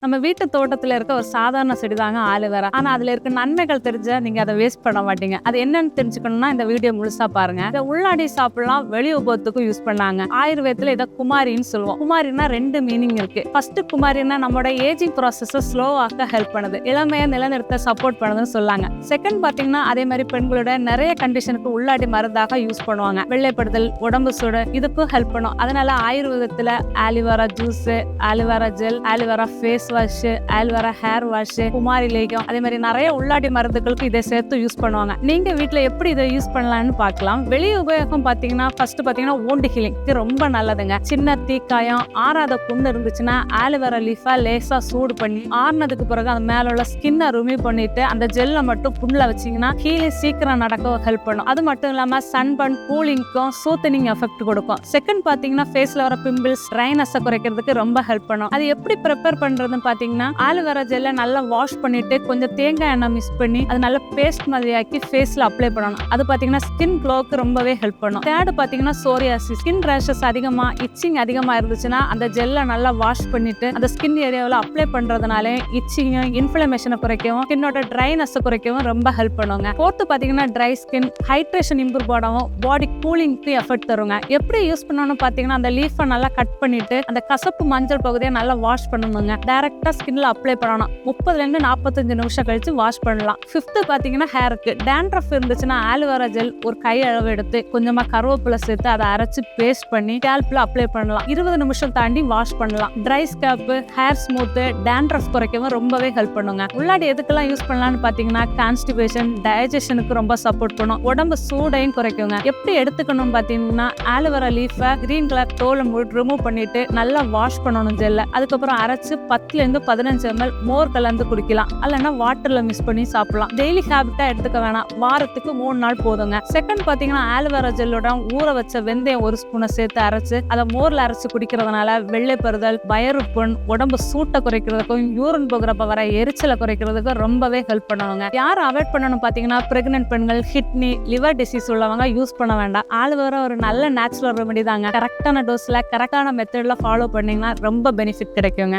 நம்ம வீட்டு தோட்டத்துல இருக்க ஒரு சாதாரண செடி தாங்க ஆலுவேரா. ஆனா அதுல இருக்க நன்மைகள் தெரிஞ்சா நீங்க அதை வேஸ்ட் பண்ண மாட்டீங்க. அது என்னன்னு தெரிஞ்சுக்கணும்னா இந்த வீடியோ முழுசா பாருங்க. இதை உள்ளாடி சாப்பிடலாம், வெளி உபத்துக்கும் யூஸ் பண்ணாங்க. ஆயுர்வேதத்துல இதை குமாரின்னு சொல்லுவோம். குமாரின்னா ரெண்டு மீனிங் இருக்கு. ஃபர்ஸ்ட் குமாரின்னா நம்மளோட ஏஜிங் ப்ராசஸை ஸ்லோவாக்க ஹெல்ப் பண்ணுது, இளமையை நிலநிறுத்த சப்போர்ட் பண்ணுதுன்னு சொல்லாங்க. செகண்ட் பாத்தீங்கன்னா அதே மாதிரி பெண்களோட நிறைய கண்டிஷனுக்கு உள்ளாடி மருந்தாக யூஸ் பண்ணுவாங்க. வெள்ளைப்படுதல், உடம்பு சூடு இதுக்கும் ஹெல்ப் பண்ணும். அதனால ஆயுர்வேதத்துல aloe vera juice, aloe vera gel, aloe vera face wash, aloe vera hair wash, குமாரி லேகியம், அதே மாதிரி நிறைய உள்ளாடி மருந்துகளுக்கு இதை சேர்த்து யூஸ் பண்ணுவாங்க. நீங்க வீட்டுல எப்படி இதை யூஸ் பண்ணலாம்னு பார்க்கலாம். வெளி உபயோகம் பாத்தீங்கன்னா ஃபர்ஸ்ட் பாத்தீங்கன்னா wound healing இது ரொம்ப நல்லதுங்க. சின்ன தீக்காயம், ஆறாத புண்ணு இருந்துச்சுன்னா ஆலிவேரா லீஃபா லேசா சூடு பண்ணி ஆறுனதுக்கு பிறகு அது மேல உள்ள ஸ்கின்னை ரிமூவ் பண்ணிட்டு அந்த ஜெல்லை மட்டும் புண்ணுல வச்சீங்கன்னா ஹீலிங் சீக்கிரம் நடக்க ஹெல்ப் பண்ணும். அது மட்டும் இல்லாம சன்பர்ன் கூலிங்க்கும் சூத்தனிங் எஃபெக்ட் கொடுக்கும். செகண்ட் பாத்தீங்கன்னா ஃபேஸ்ல வர பிம்பிள்ஸ், ட்ரைனஸை குறைக்கிறதுக்கு ரொம்ப ஹெல்ப் பண்ணும். அது எப்படி ப்ரிப்பேர் பண்றதுன்னு பாத்தீங்கன்னா ஆலிவேரா ஜெல்லை நல்லா வாஷ் பண்ணிட்டு கொஞ்சம் தேங்காய் எண்ணெய் மிக்ஸ் பண்ணி அது நல்ல பேஸ்ட் மாதிரி ஆக்கி ஃபேஸ்ல அப்ளை பண்ணணும். அது பாத்தீங்கன்னா ஸ்கின் க்ளோக்கு ரொம்பவே ஹெல்ப் பண்ணும். தேர்ட் பாத்தீங்கன்னா சோரியாசிஸ், ஸ்கின் ரேஷஸ் அதிகமா, இச்சிங் அதிகமா இருந்துச்சுன்னா அந்த ஜெல்லை நல்லா வாஷ் பண்ணிட்டு அந்த ஸ்கின் ஏரியாவில் அப்ளை பண்றதுனால இச்சிங்கும் இன்ஃப்ளமேஷனை குறைக்கவும் ஸ்கின்னோட ட்ரைனஸ் குறைக்கவும் ரொம்ப ஹெல்ப் பண்ணுவாங்க. ஃபோர்த்து பாத்தீங்கன்னா ட்ரை ஸ்கின், ஹைட்ரேஷன் இம்ப்ரூவ் ஆகவும் பாடி கூலிங்க்கு எஃபெக்ட் தருங்க. எப்படி யூஸ் பண்ணணும்னு பாத்தீங்கன்னா அந்த லீஃபை நல்லா கட் பண்ணிட்டு அந்த கசப்பு மஞ்சள் பகுதியை நல்லா வாஷ் பண்ணணுங்க. டைரக்டா ஸ்கின்ல அப்ளை பண்ணணும். 30 to 45 நிமிஷம் கழிச்சு வாஷ் பண்ணலாம். ஃபிஃப்த் பாத்தீங்கன்னா ஹேருக்கு டேண்ட்ரஃப் இருந்துச்சுன்னா ஆலிவேரா ஜெல் ஒரு கை அளவு எடுத்து கொஞ்சமா கருவேப்பிலை சேர்த்து அதை அரைச்சு பேஸ்ட் பண்ணி ஸ்கேல்ப்ல அப்ளை பண்ணலாம். 20 நிமிஷம் தாண்டி வாஷ் பண்ணலாம். Try scalp, hair smooth, dandruff குறைக்கவும் ரொம்பவே ஹெல்ப் பண்ணுங்க. உள்ளாடி எதுக்கெல்லாம் யூஸ் பண்ணலாம்னு பாத்தீங்கன்னா கான்ஸ்டிபேஷன், டைஜஷனுக்கு ரொம்ப சப்போர்ட் பண்ணும். உடம்பு சூடையும் குறைக்குங்க. எப்படி எடுத்துக்கணும் பாத்தீங்கன்னா ஆலிவேரா லீஃபை கிரீன் கலர் தோலை ரிமூவ் பண்ணிட்டு நல்லா வாஷ் பண்ணணும் ஜெல்ல. அதுக்கப்புறம் அரைச்சு 10 to 15 ml மோர் கலந்து குடிக்கலாம். அல்லனா வாட்டர்ல மிக்ஸ் பண்ணி சாப்பிடலாம். டெய்லி ஹேபிட்டா எடுத்துக்க வேணாம், வாரத்துக்கு 3 நாள் போதுங்க. செகண்ட் பாத்தீங்கன்னா ஆலிவேரா ஜெல்லோட ஊற வச்ச வெந்தயம் 1 ஸ்பூனை சேர்த்து அரைச்சு அதை மோர்ல அரைச்சு குடிக்கிறதுனால வெள்ளை பெறுதல், வயிறு புண், உடம்பு சூட்டை குறைக்கிறதுக்கும் யூரின் போகிறப்ப வர எரிச்சலை குறைக்கிறதுக்கும் ரொம்பவே ஹெல்ப் பண்ணுவாங்க. யார் அவாய்ட் பண்ணணும் பாத்தீங்கன்னா பிரெக்னென்ட் பெண்கள், கிட்னி, லிவர் டிசீஸ் உள்ளவங்க யூஸ் பண்ண வேண்டாம். ஆலிவேரா ஒரு நல்ல நேச்சுரல் ரெமெடி தாங்க. கரெக்டான டோஸ்ல கரெக்டான மெத்தட்ல ஃபாலோ பண்ணீங்கன்னா ரொம்ப பெனிஃபிட் கிடைக்குங்க.